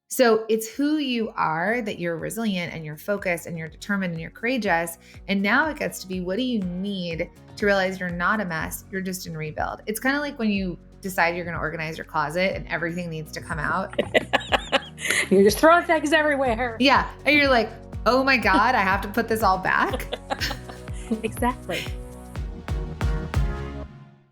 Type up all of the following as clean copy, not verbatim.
So it's who you are, that you're resilient and you're focused and you're determined and you're courageous. And now it gets to be, what do you need to realize you're not a mess? You're just in rebuild. It's kind of like when you decide you're going to organize your closet and everything needs to come out. You're just throwing things everywhere. Yeah. And you're like, oh my God, I have to put this all back. Exactly.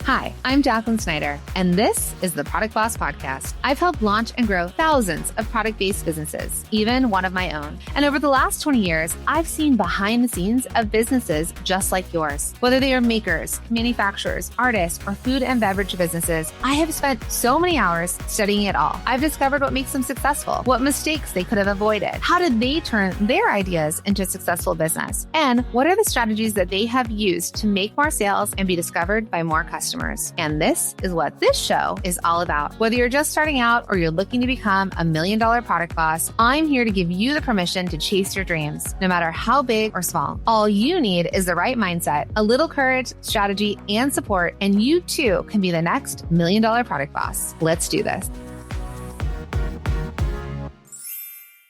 Hi, I'm Jacqueline Snyder, and this is the Product Boss Podcast. I've helped launch and grow thousands of product-based businesses, even one of my own. And over the last 20 years, I've seen behind the scenes of businesses just like yours. Whether they are makers, manufacturers, artists, or food and beverage businesses, I have spent so many hours studying it all. I've discovered what makes them successful, what mistakes they could have avoided, how did they turn their ideas into successful business, and what are the strategies that they have used to make more sales and be discovered by more customers. And this is what this show is all about. Whether you're just starting out or you're looking to become $1 million product boss, I'm here to give you the permission to chase your dreams, no matter how big or small. All you need is the right mindset, a little courage, strategy, and support, and you too can be the next $1 million product boss. Let's do this.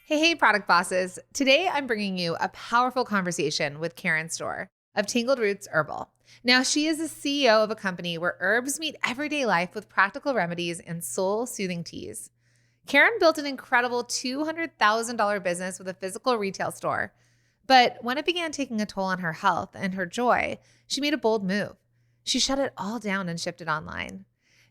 Hey, product bosses. Today, I'm bringing you a powerful conversation with Karen Steuer of Tangled Herbal. Now, she is the CEO of a company where herbs meet everyday life with practical remedies and soul-soothing teas. Karen built an incredible $200,000 business with a physical retail store. But when it began taking a toll on her health and her joy, she made a bold move. She shut it all down and shifted online.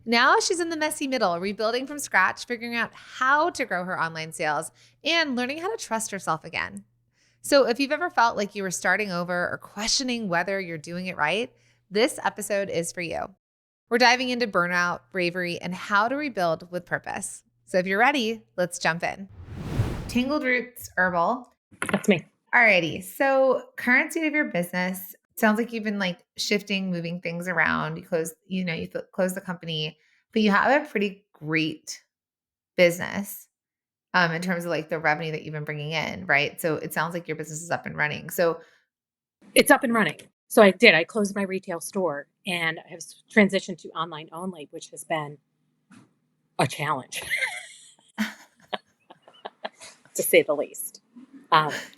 Now she's in the messy middle, rebuilding from scratch, figuring out how to grow her online sales, and learning how to trust herself again. So if you've ever felt like you were starting over or questioning whether you're doing it right, this episode is for you. We're diving into burnout, bravery, and how to rebuild with purpose. So if you're ready, let's jump in. Tangled Herbal. That's me. Alrighty. So current state of your business, sounds like you've been like shifting, moving things around. You closed the company, but you have a pretty great business. In terms of like the revenue that you've been bringing in, right? So it sounds like your business is up and running. So it's up and running. So I closed my retail store and I have transitioned to online only, which has been a challenge, to say the least.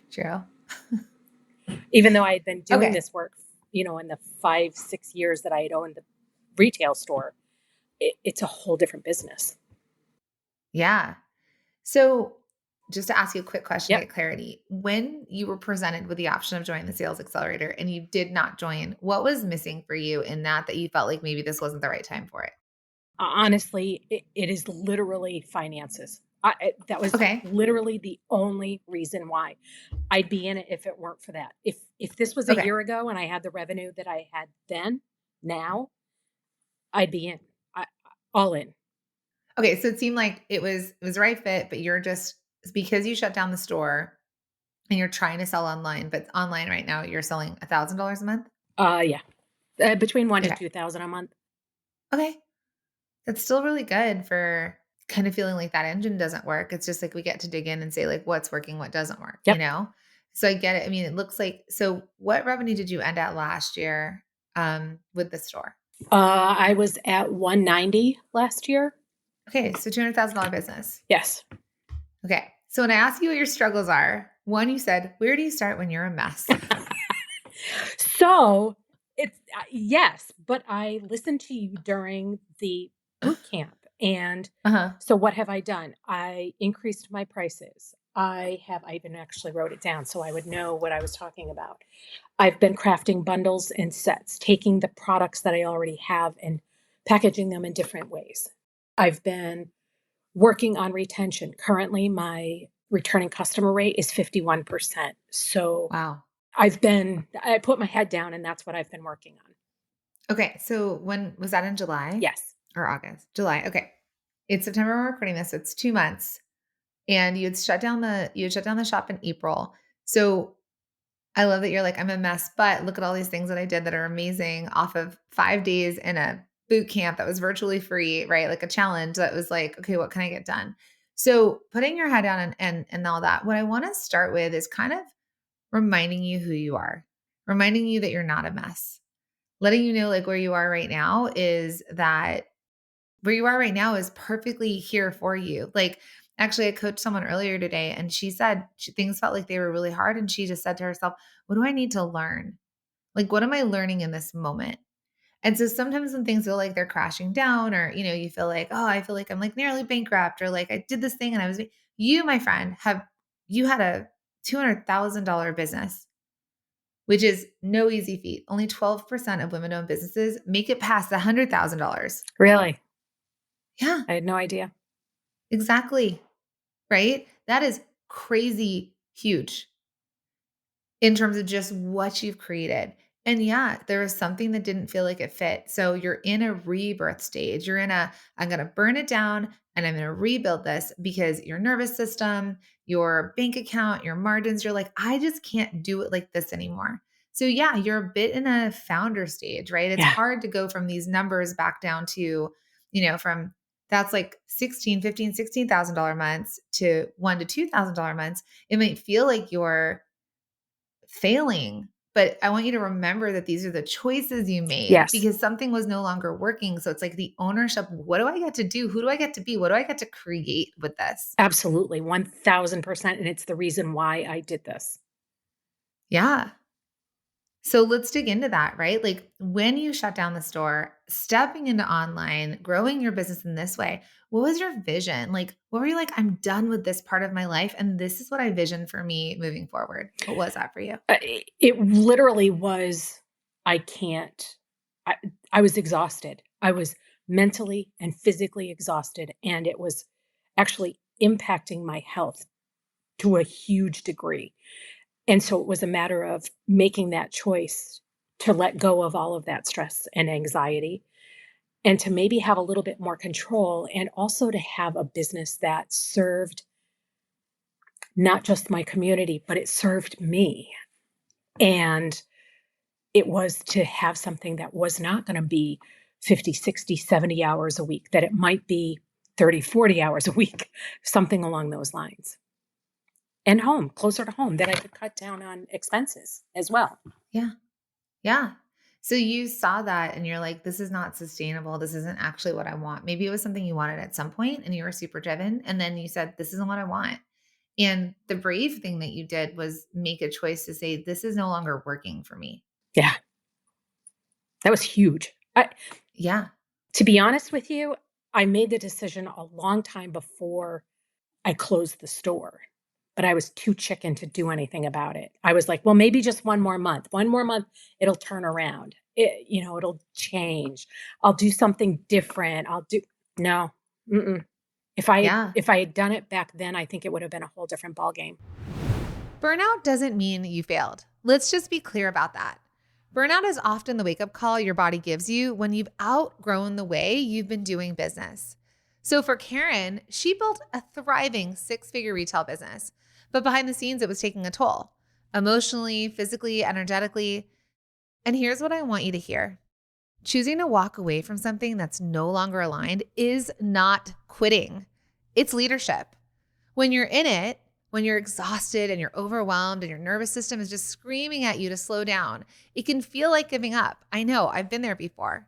True. Even though I had been doing this work, in the 5-6 years that I had owned the retail store, it's a whole different business. Yeah. So just to ask you a quick question to Yep. get clarity, when you were presented with the option of joining the sales accelerator and you did not join, what was missing for you in that you felt like maybe this wasn't the right time for it? Honestly, it is literally finances. That was literally the only reason why I'd be in it if it weren't for that. If this was a year ago and I had the revenue that I had then, now, I'd be in. All in. Okay, so it seemed like it was the right fit, but you're just, because you shut down the store and you're trying to sell online, but online right now you're selling $1,000 a month? Yeah. Between $1,000 to $2,000 a month. Okay. That's still really good for kind of feeling like that engine doesn't work. It's just like we get to dig in and say like what's working, what doesn't work, Yep. you know? So I get it. I mean, it looks like, so what revenue did you end at last year with the store? I was at 190 last year. Okay. So $200,000 business. Yes. Okay. So when I ask you what your struggles are, one, you said, where do you start when you're a mess? So it's yes, but I listened to you during the boot camp. And so what have I done? I increased my prices. I even actually wrote it down so I would know what I was talking about. I've been crafting bundles and sets, taking the products that I already have and packaging them in different ways. I've been working on retention. Currently, my returning customer rate is 51%. So wow. I put my head down and that's what I've been working on. Okay. So when was that, in July? Yes. Or August? July. Okay. It's September we're recording this. So it's 2 months. And you had shut down the shop in April. So I love that you're like, I'm a mess, but look at all these things that I did that are amazing off of 5 days in a boot camp that was virtually free, right? Like a challenge that was like, okay, what can I get done? So putting your head down and all that, what I want to start with is kind of reminding you who you are, reminding you that you're not a mess, letting you know like where you are right now is perfectly here for you. Like Actually, I coached someone earlier today and she said things felt like they were really hard. And she just said to herself, what do I need to learn? Like, what am I learning in this moment? And so sometimes when things feel like they're crashing down or, you feel like, oh, I feel like I'm like nearly bankrupt or like I did this thing and you, my friend, you had a $200,000 business, which is no easy feat. Only 12% of women-owned businesses make it past $100,000. Really? Yeah, I had no idea. exactly. Right? That is crazy huge in terms of just what you've created. And yeah, there was something that didn't feel like it fit. So you're in a rebirth stage. I'm going to burn it down and I'm going to rebuild this because your nervous system, your bank account, your margins, you're like, I just can't do it like this anymore. So yeah, you're a bit in a founder stage, right? It's Yeah. hard to go from these numbers back down to, from that's like 16, 15, $16,000 months to $1,000 to $2,000 months. It might feel like you're failing, but I want you to remember that these are the choices you made Yes. because something was no longer working. So it's like the ownership. What do I get to do? Who do I get to be? What do I get to create with this? Absolutely. 1000%. And it's the reason why I did this. Yeah. So let's dig into that, right? Like when you shut down the store, stepping into online, growing your business in this way, what was your vision? Like, what were you like? I'm done with this part of my life. And this is what I vision for me moving forward. What was that for you? It literally was, I can't, I, I was exhausted. I was mentally and physically exhausted. And it was actually impacting my health to a huge degree. And so it was a matter of making that choice to let go of all of that stress and anxiety and to maybe have a little bit more control and also to have a business that served not just my community, but it served me. And it was to have something that was not going to be 50, 60, 70 hours a week, that it might be 30, 40 hours a week, something along those lines. And home, closer to home, that I could cut down on expenses as well. Yeah. Yeah. So you saw that and you're like, this is not sustainable. This isn't actually what I want. Maybe it was something you wanted at some point and you were super driven. And then you said, this isn't what I want. And the brave thing that you did was make a choice to say, this is no longer working for me. Yeah. That was huge. Yeah. To be honest with you, I made the decision a long time before I closed the store, but I was too chicken to do anything about it. I was like, well, maybe just one more month. One more month, it'll turn around. It'll change. I'll do something different. No. Mm-mm. Yeah. If I had done it back then, I think it would have been a whole different ballgame. Burnout doesn't mean you failed. Let's just be clear about that. Burnout is often the wake-up call your body gives you when you've outgrown the way you've been doing business. So for Karen, she built a thriving 6-figure retail business, but behind the scenes, it was taking a toll, emotionally, physically, energetically. And here's what I want you to hear. Choosing to walk away from something that's no longer aligned is not quitting. It's leadership. When you're in it, when you're exhausted and you're overwhelmed and your nervous system is just screaming at you to slow down, it can feel like giving up. I know, I've been there before.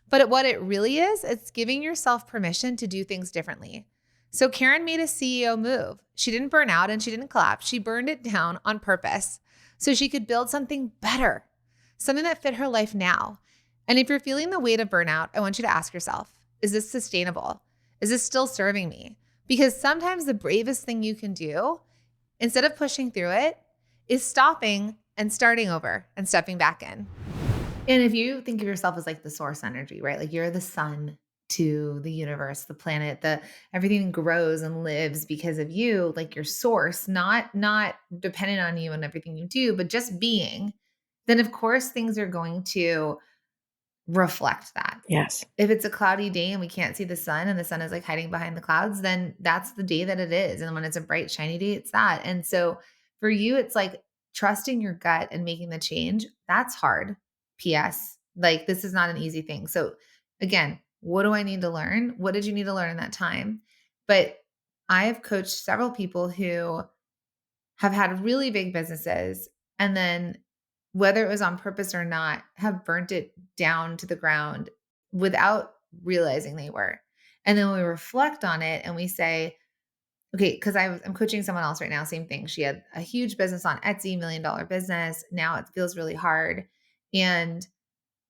But what it really is, it's giving yourself permission to do things differently. So Karen made a CEO move. She didn't burn out and she didn't collapse. She burned it down on purpose so she could build something better, something that fit her life now. And if you're feeling the weight of burnout, I want you to ask yourself, is this sustainable? Is this still serving me? Because sometimes the bravest thing you can do, instead of pushing through it, is stopping and starting over and stepping back in. And if you think of yourself as like the source energy, right? Like you're the sun to the universe, the planet, everything grows and lives because of you, like your source, not dependent on you and everything you do, but just being, then of course things are going to reflect that. Yes. If it's a cloudy day and we can't see the sun and the sun is like hiding behind the clouds, then that's the day that it is. And when it's a bright, shiny day, it's that. And so for you, it's like trusting your gut and making the change. That's hard. PS. Like this is not an easy thing. So again, what do I need to learn? What did you need to learn in that time? But I have coached several people who have had really big businesses and then whether it was on purpose or not, have burnt it down to the ground without realizing they were. And then we reflect on it and we say, okay, because I'm coaching someone else right now, same thing. She had a huge business on Etsy, $1 million business. Now it feels really hard. And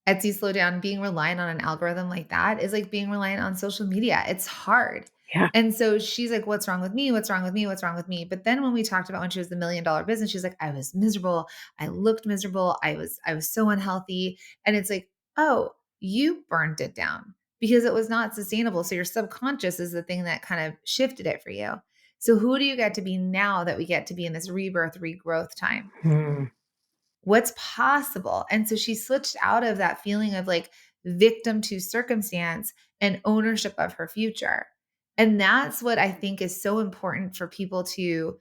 Etsy slowed down. Being reliant on an algorithm like that is like being reliant on social media. It's hard. Yeah. And so she's like, what's wrong with me? What's wrong with me? What's wrong with me? But then when we talked about when she was the $1 million business, she's like, I was miserable. I looked miserable. I was so unhealthy. And it's like, oh, you burned it down because it was not sustainable. So your subconscious is the thing that kind of shifted it for you. So who do you get to be now that we get to be in this rebirth, regrowth time? What's possible? And so she switched out of that feeling of like victim to circumstance and ownership of her future. And that's what I think is so important for people to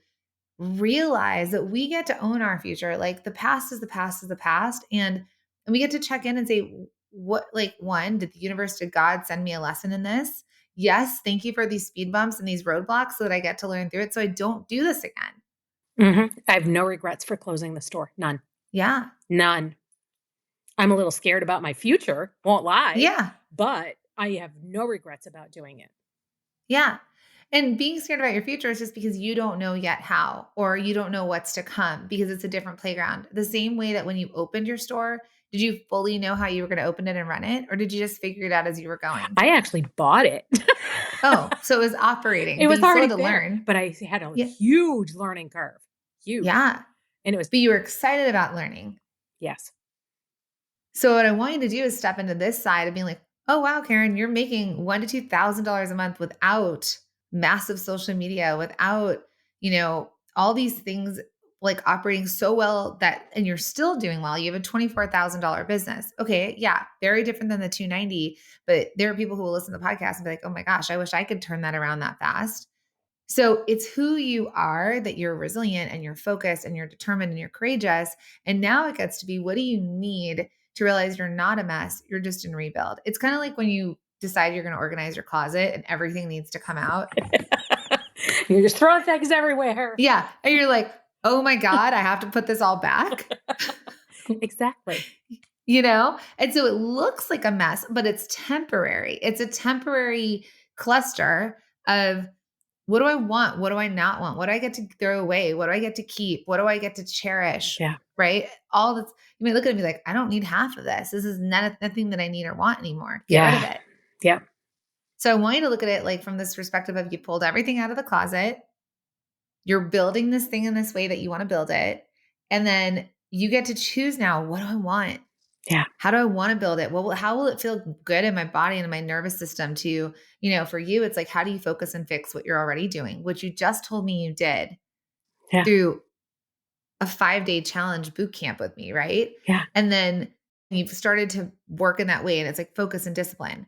realize, that we get to own our future. Like the past is the past is the past. And we get to check in and say, what, like, one, did the universe, did God send me a lesson in this? Yes. Thank you for these speed bumps and these roadblocks so that I get to learn through it so I don't do this again. I have no regrets for closing the store. None. Yeah. None. I'm a little scared about my future, won't lie. Yeah. But I have no regrets about doing it. Yeah. And being scared about your future is just because you don't know yet how, or you don't know what's to come because it's a different playground. The same way that when you opened your store, did you fully know how you were going to open it and run it? Or did you just figure it out as you were going? I actually bought it. Oh, so it was operating. It was already to learn. But I had a huge learning curve. Huge. Yeah. And it was. But you were excited about learning. Yes. So what I want you to do is step into this side of being like, oh, wow, Karen, you're making $1,000 to $2,000 a month without massive social media, without, all these things like operating so well and you're still doing well. You have a $24,000 business. Okay. Yeah. Very different than the 290, but there are people who will listen to the podcast and be like, oh my gosh, I wish I could turn that around that fast. So it's who you are, that you're resilient and you're focused and you're determined and you're courageous. And now it gets to be, what do you need to realize you're not a mess? You're just in rebuild. It's kind of like when you decide you're going to organize your closet and everything needs to come out. You're just throwing things everywhere. Yeah. And you're like, oh my God, I have to put this all back. Exactly. And so it looks like a mess, but it's temporary. It's a temporary cluster of, what do I want? What do I not want? What do I get to throw away? What do I get to keep? What do I get to cherish? Yeah. Right. All this, you may look at me like, I don't need half of this. This is nothing that I need or want anymore. Get rid of it. Yeah. So I want you to look at it like from this perspective of, you pulled everything out of the closet. You're building this thing in this way that you want to build it. And then you get to choose now, what do I want? Yeah. How do I want to build it? How will it feel good in my body and in my nervous system to, for you, it's like, how do you focus and fix what you're already doing, which you just told me you did through a 5-day challenge boot camp with me. Right. Yeah. And then you've started to work in that way, and it's like focus and discipline.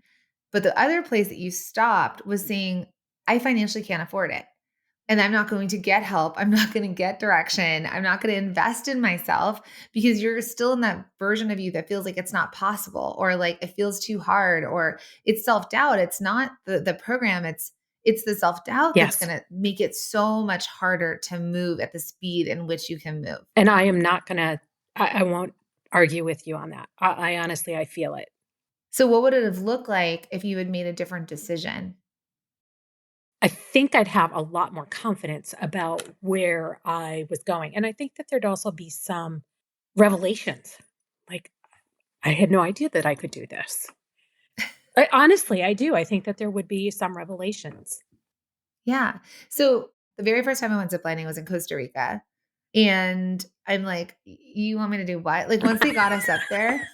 But the other place that you stopped was saying, I financially can't afford it. And I'm not going to get help. I'm not going to get direction. I'm not going to invest in myself, because you're still in that version of you that feels like it's not possible, or like it feels too hard, or it's self-doubt. It's not the program. It's the self-doubt that's going to make it so much harder to move at the speed in which you can move. And I am not going to, I won't argue with you on that. I honestly, I feel it. So what would it have looked like if you had made a different decision? I think I'd have a lot more confidence about where I was going. And I think that there'd also be some revelations. Like, I had no idea that I could do this. Honestly, I do. I think that there would be some revelations. Yeah. So the very first time I went ziplining was in Costa Rica. And I'm like, you want me to do what? Like, once they got us up there.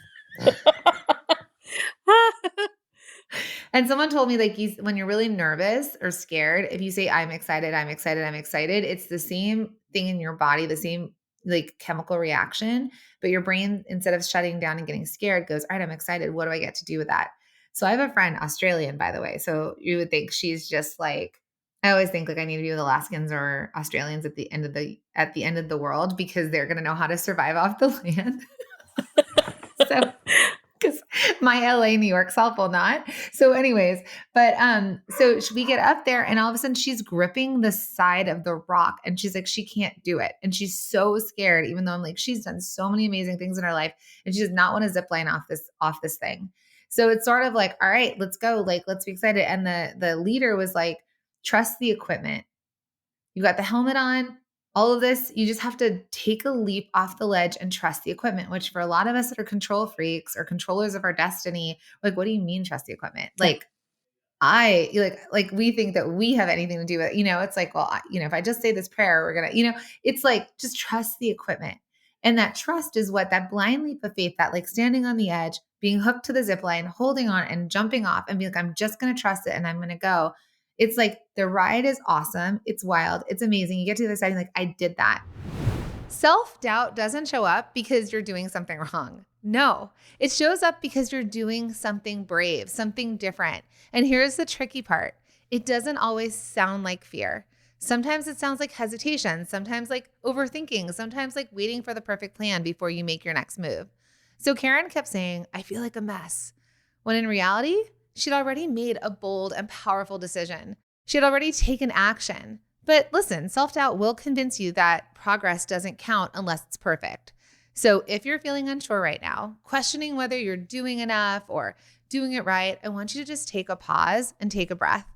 And someone told me, like, when you're really nervous or scared, if you say, I'm excited, I'm excited, I'm excited, it's the same thing in your body, the same like chemical reaction, but your brain, instead of shutting down and getting scared, goes, all right, I'm excited. What do I get to do with that? So I have a friend, Australian, by the way. So you would think she's just like, I always think like I need to be with Alaskans or Australians at the end of the world, because they're going to know how to survive off the land. So, because my LA, New York self will not. So anyways, but so we get up there and all of a sudden she's gripping the side of the rock and she's like, she can't do it. And she's so scared, even though I'm like, she's done so many amazing things in her life and she does not want to zip line off this thing. So it's sort of like, all right, let's go. Like, let's be excited. And the leader was like, trust the equipment. You got the helmet on, all of this. You just have to take a leap off the ledge and trust the equipment, which for a lot of us that are control freaks or controllers of our destiny, like, what do you mean trust the equipment? Yeah. Like we think that we have anything to do with, it's like, well, if I just say this prayer, we're going to, it's like, just trust the equipment. And that trust is what that blind leap of faith, that like standing on the edge, being hooked to the zip line, holding on and jumping off and be like, I'm just going to trust it and I'm going to go. It's like the ride is awesome. It's wild. It's amazing. You get to the other side and like, I did that. Self-doubt doesn't show up because you're doing something wrong. No, it shows up because you're doing something brave, something different. And here's the tricky part. It doesn't always sound like fear. Sometimes it sounds like hesitation, sometimes like overthinking, sometimes like waiting for the perfect plan before you make your next move. So Karen kept saying, I feel like a mess. When in reality, she'd already made a bold and powerful decision. She had already taken action. But listen, self-doubt will convince you that progress doesn't count unless it's perfect. So if you're feeling unsure right now, questioning whether you're doing enough or doing it right, I want you to just take a pause and take a breath,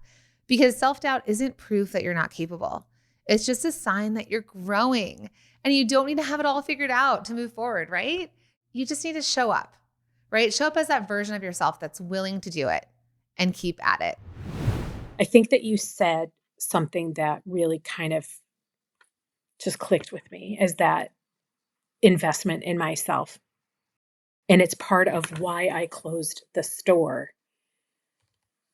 because self-doubt isn't proof that you're not capable. It's just a sign that you're growing, and you don't need to have it all figured out to move forward, right? You just need to show up, right? Show up as that version of yourself that's willing to do it and keep at it. I think that you said something that really kind of just clicked with me, is that investment in myself. And it's part of why I closed the store,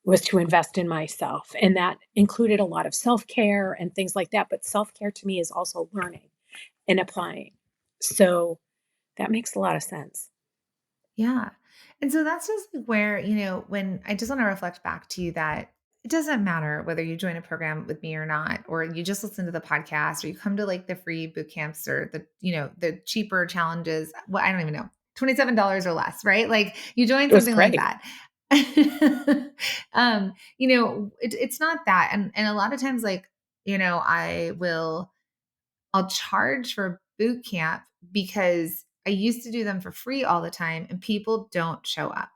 was to invest in myself. And that included a lot of self-care and things like that. But self-care to me is also learning and applying. So that makes a lot of sense. Yeah. And so that's just where, when I just want to reflect back to you that it doesn't matter whether you join a program with me or not, or you just listen to the podcast, or you come to like the free boot camps or the cheaper challenges. Well, I don't even know, $27 or less, right? Like you join It was something like great. that. It's not that. And a lot of times, like, I'll charge for boot camp because I used to do them for free all the time and people don't show up.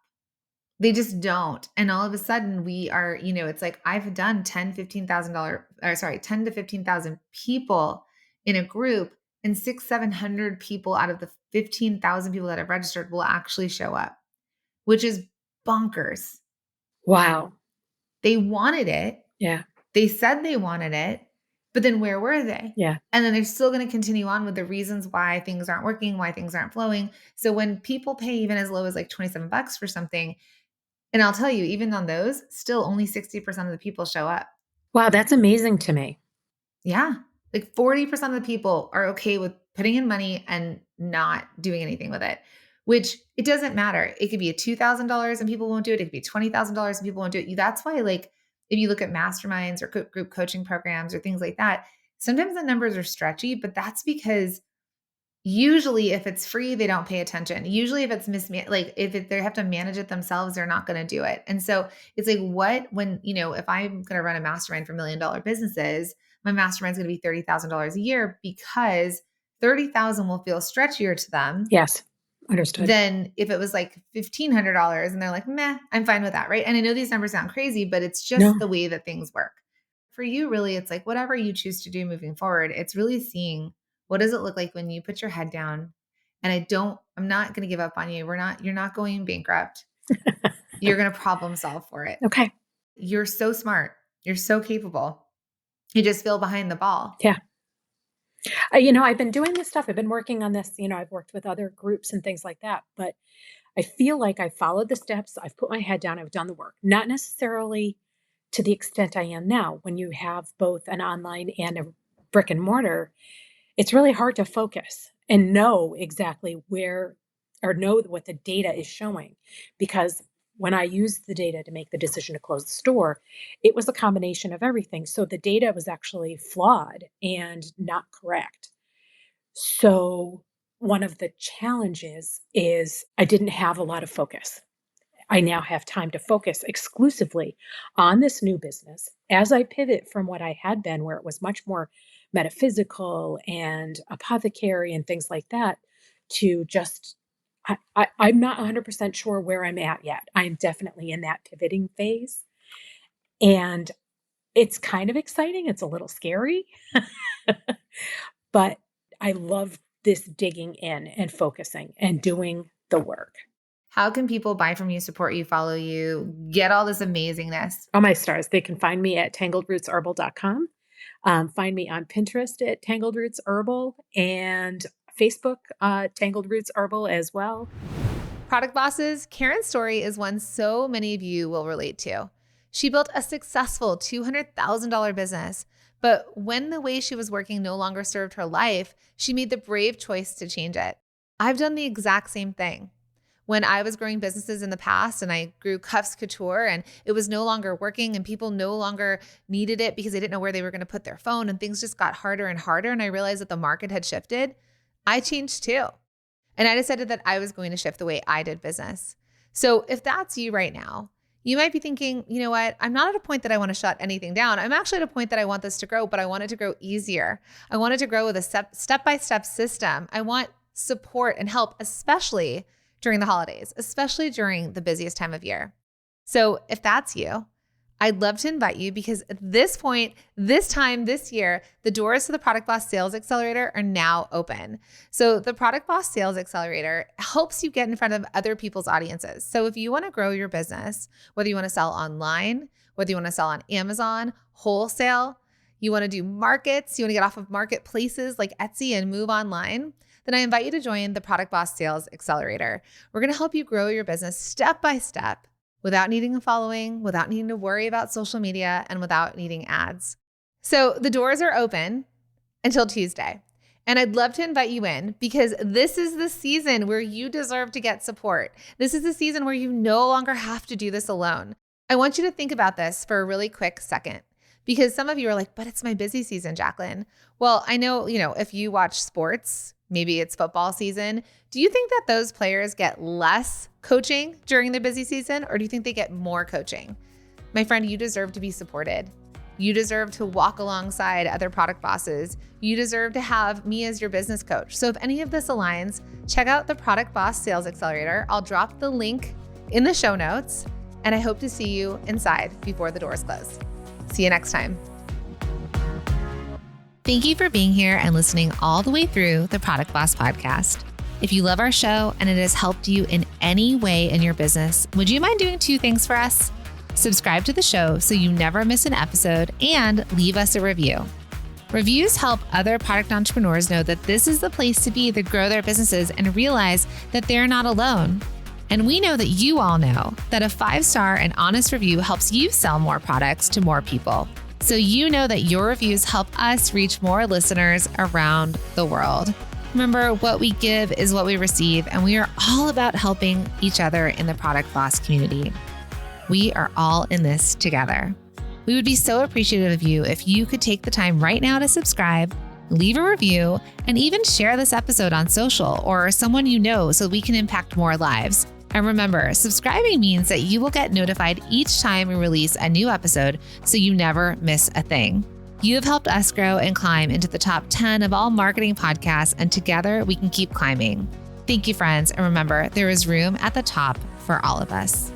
They just don't. And all of a sudden we are, it's like I've done $10 to 15,000 people in a group, and 700 people out of the 15,000 people that have registered will actually show up, which is bonkers. Wow. They wanted it. Yeah. They said they wanted it, but then where were they? Yeah. And then they're still going to continue on with the reasons why things aren't working, why things aren't flowing. So when people pay even as low as like $27 for something, and I'll tell you, even on those, still only 60% of the people show up. Wow, that's amazing to me. Yeah. Like 40% of the people are okay with putting in money and not doing anything with it, which it doesn't matter. It could be a $2,000 and people won't do it. It could be $20,000 and people won't do it. That's why, like, if you look at masterminds or group coaching programs or things like that, sometimes the numbers are stretchy, but that's because usually if it's free, they don't pay attention. Usually if it's they have to manage it themselves, they're not going to do it. And so it's like, if I'm going to run a mastermind for $1 million businesses, my mastermind is going to be $30,000 a year, because 30,000 will feel stretchier to them. Yes. Understood. Than if it was like $1,500 and they're like, meh, I'm fine with that. Right. And I know these numbers sound crazy, but it's just the way that things work. For you, really, it's like whatever you choose to do moving forward, it's really seeing, what does it look like when you put your head down? And I'm not going to give up on you. You're not going bankrupt. You're going to problem solve for it. Okay. You're so smart. You're so capable. You just feel behind the ball. Yeah. I've been doing this stuff. I've been working on this. I've worked with other groups and things like that, but I feel like I followed the steps. I've put my head down. I've done the work, not necessarily to the extent I am now. When you have both an online and a brick and mortar, it's really hard to focus and know exactly know what the data is showing. Because when I used the data to make the decision to close the store, it was a combination of everything. So the data was actually flawed and not correct. So one of the challenges is I didn't have a lot of focus. I now have time to focus exclusively on this new business as I pivot from what I had been, where it was much more metaphysical and apothecary and things like that, to just, I'm not 100% sure where I'm at yet. I'm definitely in that pivoting phase. And It's kind of exciting. It's a little scary, but I love this digging in and focusing and doing the work. How can people buy from you, support you, follow you, get all this amazingness? Oh, my stars. They can find me at tangledrootsherbal.com. Find me on Pinterest at Tangled Roots Herbal and Facebook, Tangled Roots Herbal as well. Product bosses, Karen's story is one so many of you will relate to. She built a successful $200,000 business, but when the way she was working no longer served her life, she made the brave choice to change it. I've done the exact same thing. When I was growing businesses in the past and I grew Cuffs Couture and it was no longer working and people no longer needed it because they didn't know where they were going to put their phone and things just got harder and harder and I realized that the market had shifted, I changed too. And I decided that I was going to shift the way I did business. So if that's you right now, you might be thinking, you know what? I'm not at a point that I want to shut anything down. I'm actually at a point that I want this to grow, but I want it to grow easier. I want it to grow with a step-by-step system. I want support and help, especially during the holidays, especially during the busiest time of year. So if that's you, I'd love to invite you because at this point, this time, this year, the doors to the Product Boss Sales Accelerator are now open. So the Product Boss Sales Accelerator helps you get in front of other people's audiences. So if you want to grow your business, whether you want to sell online, whether you want to sell on Amazon, wholesale, you want to do markets, you want to get off of marketplaces like Etsy and move online, then I invite you to join the Product Boss Sales Accelerator. We're going to help you grow your business step by step without needing a following, without needing to worry about social media, and without needing ads. So the doors are open until Tuesday. And I'd love to invite you in because this is the season where you deserve to get support. This is the season where you no longer have to do this alone. I want you to think about this for a really quick second because some of you are like, but it's my busy season, Jacqueline. Well, I know, if you watch sports, maybe it's football season. Do you think that those players get less coaching during the busy season, or do you think they get more coaching? My friend, you deserve to be supported. You deserve to walk alongside other product bosses. You deserve to have me as your business coach. So if any of this aligns, check out the Product Boss Sales Accelerator. I'll drop the link in the show notes, and I hope to see you inside before the doors close. See you next time. Thank you for being here and listening all the way through the Product Boss podcast. If you love our show and it has helped you in any way in your business, would you mind doing 2 things for us? Subscribe to the show so you never miss an episode and leave us a review. Reviews help other product entrepreneurs know that this is the place to be to grow their businesses and realize that they're not alone. And we know that you all know that a 5-star and honest review helps you sell more products to more people. So you know that your reviews help us reach more listeners around the world. Remember, what we give is what we receive, and we are all about helping each other in the Product Boss community. We are all in this together. We would be so appreciative of you if you could take the time right now to subscribe, leave a review, and even share this episode on social or someone you know so we can impact more lives. And remember, subscribing means that you will get notified each time we release a new episode so you never miss a thing. You have helped us grow and climb into the top 10 of all marketing podcasts, and together we can keep climbing. Thank you, friends. And remember, there is room at the top for all of us.